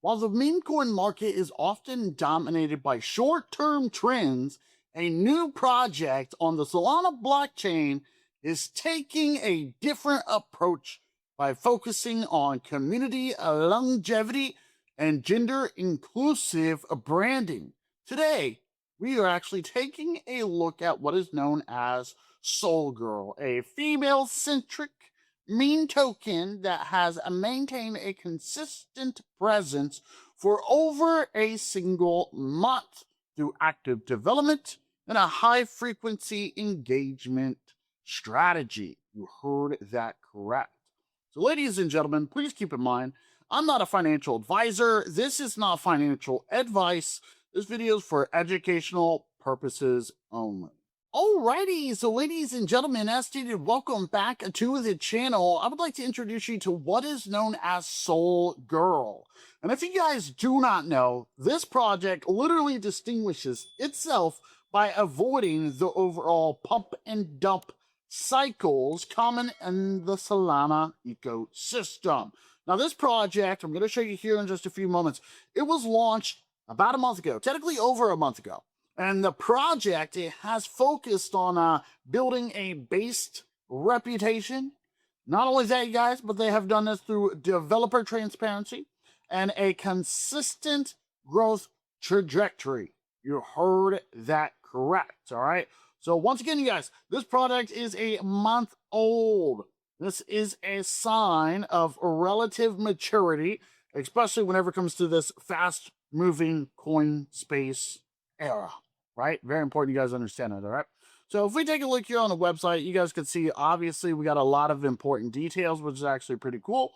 While the meme coin market is often dominated by short term trends, a new project on the Solana blockchain is taking a different approach by focusing on community longevity and gender inclusive branding. Today, we are actually taking a look at what is known as SolGirl, a female centric meme token that has maintained a consistent presence for over a single month through active development and a high frequency engagement strategy. You heard that correct. So, ladies and gentlemen, please keep in mind, I'm not a financial advisor. This is not financial advice. This video is for educational purposes only. Alrighty, so ladies and gentlemen, as stated, welcome back to the channel. I would like to introduce you to what is known as SolGirl. And if you guys do not know, this project literally distinguishes itself by avoiding the overall pump and dump cycles common in the Solana ecosystem. Now, this project, I'm going to show you here in just a few moments, it was launched about a month ago, technically over a month ago. And the project, it has focused on building a based reputation. Not only that, you guys, but they have done this through developer transparency and a consistent growth trajectory. You heard that correct, all right? So once again, you guys, this product is a month old. This is a sign of relative maturity, especially whenever it comes to this fast-moving coin space era. Right? Very important you guys understand that, all right? So if we take a look here on the website, you guys can see, obviously, we got a lot of important details, which is actually pretty cool.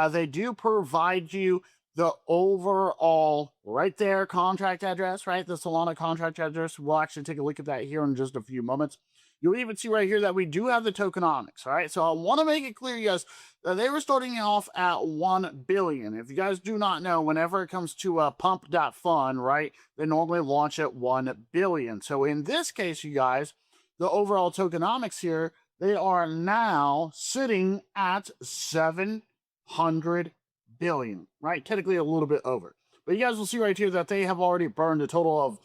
They do provide you the overall, right there, contract address, right? The Solana contract address. We'll actually take a look at that here in just a few moments. You'll even see right here that we do have the tokenomics, all right? So I want to make it clear, you guys, that they were starting off at 1 billion. If you guys do not know, whenever it comes to pump.fun, right, they normally launch at 1 billion. So in this case, you guys, the overall tokenomics here, they are now sitting at 700 billion, right? Technically a little bit over. But you guys will see right here that they have already burned a total of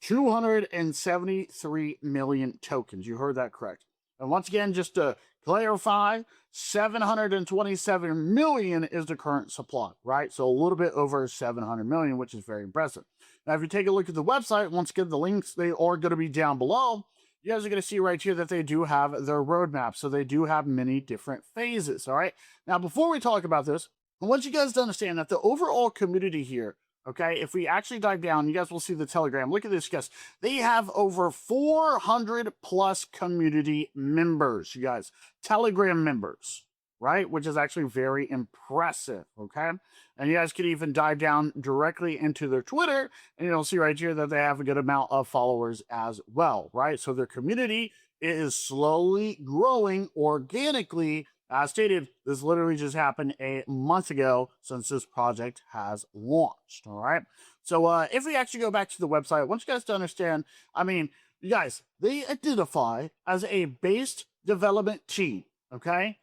273 million tokens. You heard that correct. And once again, just to clarify, 727 million is the current supply, right? So a little bit over 700 million, which is very impressive. Now, if you take a look at the website, once again, the links, they are going to be down below. You guys are going to see right here that they do have their roadmap. So they do have many different phases, all right? Now, before we talk about this, I want you guys to understand that the overall community here, okay, if we actually dive down, you guys will see the Telegram. Look at this, guys. They have over 400 plus community members, you guys. Telegram members, right? Which is actually very impressive, okay? And you guys can even dive down directly into their Twitter, and you'll see right here that they have a good amount of followers as well, right? So their community is slowly growing organically. As stated, this literally just happened a month ago since this project has launched, all right? So if we actually go back to the website, I want you guys to understand, I mean, you guys, they identify as a based development team, okay?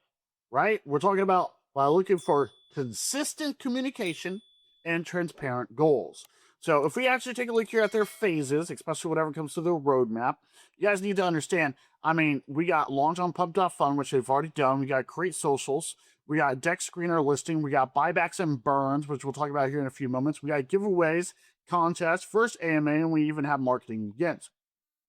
Right? We're talking about looking for consistent communication and transparent goals. So if we actually take a look here at their phases, especially whenever it comes to their roadmap, you guys need to understand, I mean, we got launch on pump.fun, which they've already done. We got create socials. We got deck screener listing. We got buybacks and burns, which we'll talk about here in a few moments. We got giveaways, contests, first AMA, and we even have marketing begins.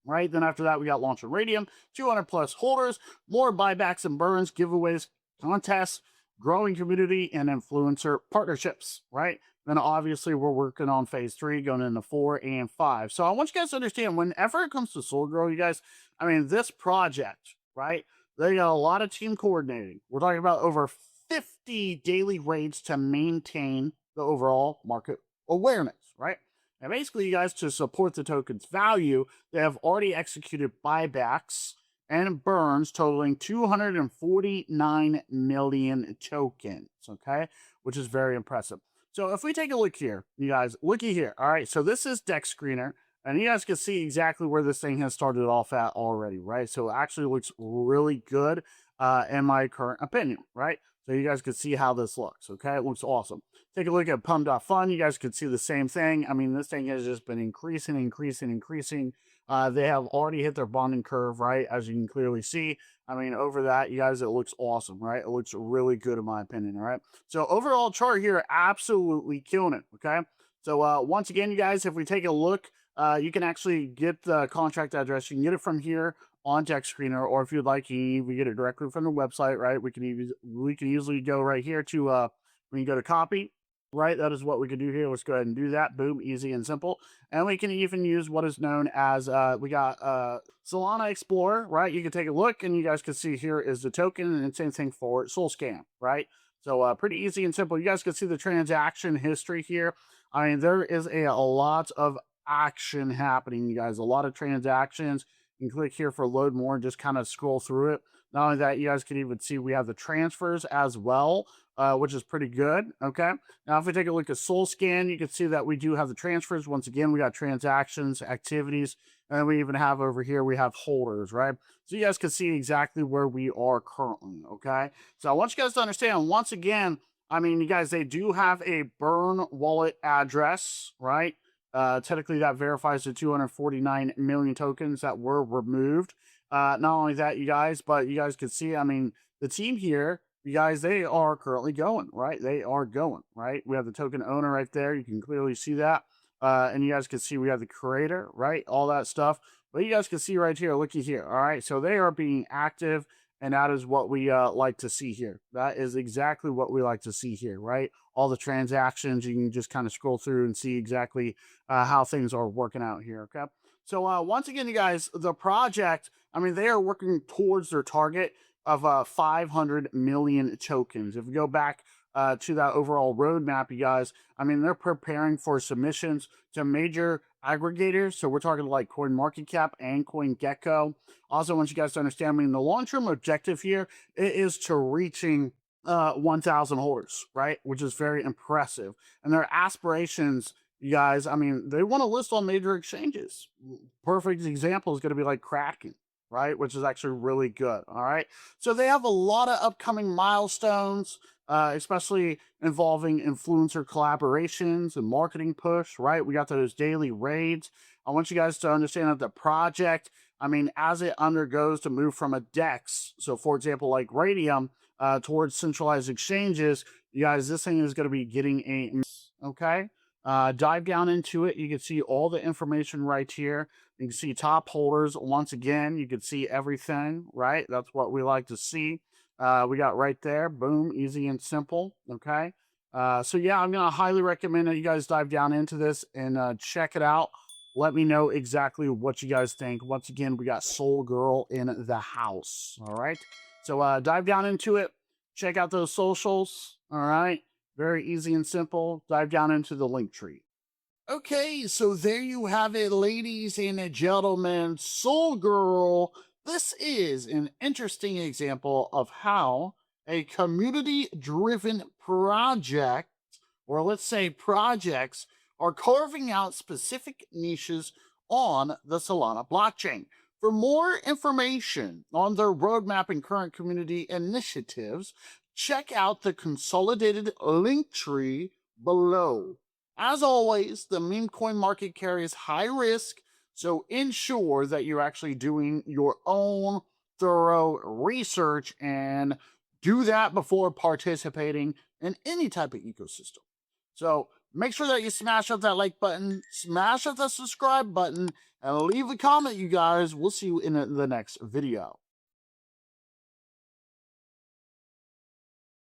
Right? Then after that, we got launch on Radium, 200 plus holders, more buybacks and burns, giveaways, contests, growing community, and influencer partnerships, right? Then obviously we're working on phase 3, going into 4 and 5. So I want you guys to understand, whenever it comes to SolGirl, you guys, I mean, this project, right? They got a lot of team coordinating. We're talking about over 50 daily raids to maintain the overall market awareness, right? And basically, you guys, to support the token's value, they have already executed buybacks and burns totaling 249 million tokens, okay? Which is very impressive. So if we take a look here, you guys, looky here. All right, so this is deck screener, and you guys can see exactly where this thing has started off at already, right? So it actually looks really good in my current opinion, right? So you guys can see how this looks, okay? It looks awesome. Take a look at pum.fun. You guys could see the same thing. I mean, this thing has just been increasing. They have already hit their bonding curve, right? As you can clearly see. I mean, over that, you guys, it looks awesome, right? It looks really good in my opinion, all right? So overall chart here, absolutely killing it, okay? So once again, you guys, if we take a look, you can actually get the contract address. You can get it from here on Tech Screener, or if you'd like, you can get it directly from the website, right? We can easily go right here to we can go to copy, right? That is what we can do here. Let's go ahead and do that. Boom, easy and simple. And we can even use what is known as we got Solana Explorer, right? You can take a look, and you guys can see here is the token, and same thing for SolScam, right? So pretty easy and simple. You guys can see the transaction history here. I mean, there is a lot of action happening, you guys. A lot of transactions. You can click here for load more and just kind of scroll through it. Not only that, you guys can even see we have the transfers as well, which is pretty good. Okay. Now, if we take a look at SolScan, you can see that we do have the transfers. Once again, we got transactions, activities, and we even have over here, we have holders, right? So you guys can see exactly where we are currently. Okay. So I want you guys to understand, once again, I mean, you guys, they do have a burn wallet address, right? Technically, that verifies the 249 million tokens that were removed. Not only that, you guys, but you guys can see, I mean, the team here, you guys, they are currently going, right? They are going, right? We have the token owner right there. You can clearly see that. And you guys can see we have the creator, right? All that stuff. But you guys can see right here, looky here. All right. So they are being active. And that is what we like to see here. That is exactly what we like to see here, right? All the transactions, you can just kind of scroll through and see exactly how things are working out here, okay? So once again, you guys, the project, I mean, they are working towards their target of 500 million tokens. If we go back to that overall roadmap, you guys, I mean, they're preparing for submissions to major aggregators. So we're talking like CoinMarketCap and CoinGecko. Also, I want you guys to understand, I mean, the long-term objective here is to reaching 1,000 holders, right? Which is very impressive. And their aspirations, you guys, I mean, they want to list on major exchanges. Perfect example is going to be like Kraken, right? Which is actually really good. All right. So they have a lot of upcoming milestones, especially involving influencer collaborations and marketing push, right? We got those daily raids. I want you guys to understand that the project, I mean, as it undergoes to move from a DEX, so for example, like Radium, towards centralized exchanges, you guys, this thing is going to be getting okay? Dive down into it. You can see all the information right here. You can see top holders. Once again, you can see everything, right? That's what we like to see. We got right there. Boom, easy and simple, okay? So yeah, I'm going to highly recommend that you guys dive down into this and check it out. Let me know exactly what you guys think. Once again, we got SolGirl in the house, all right? So dive down into it. Check out those socials, all right? Very easy and simple. Dive down into the link tree. Okay, so there you have it, ladies and gentlemen. SolGirl. This is an interesting example of how a community-driven project, or let's say projects, are carving out specific niches on the Solana blockchain. For more information on their roadmap and current community initiatives, check out the consolidated link tree below. As always, the meme coin market carries high risk, so ensure that you're actually doing your own thorough research and do that before participating in any type of ecosystem. So make sure that you smash up that like button, smash up that subscribe button, and leave a comment, you guys. We'll see you in the next video.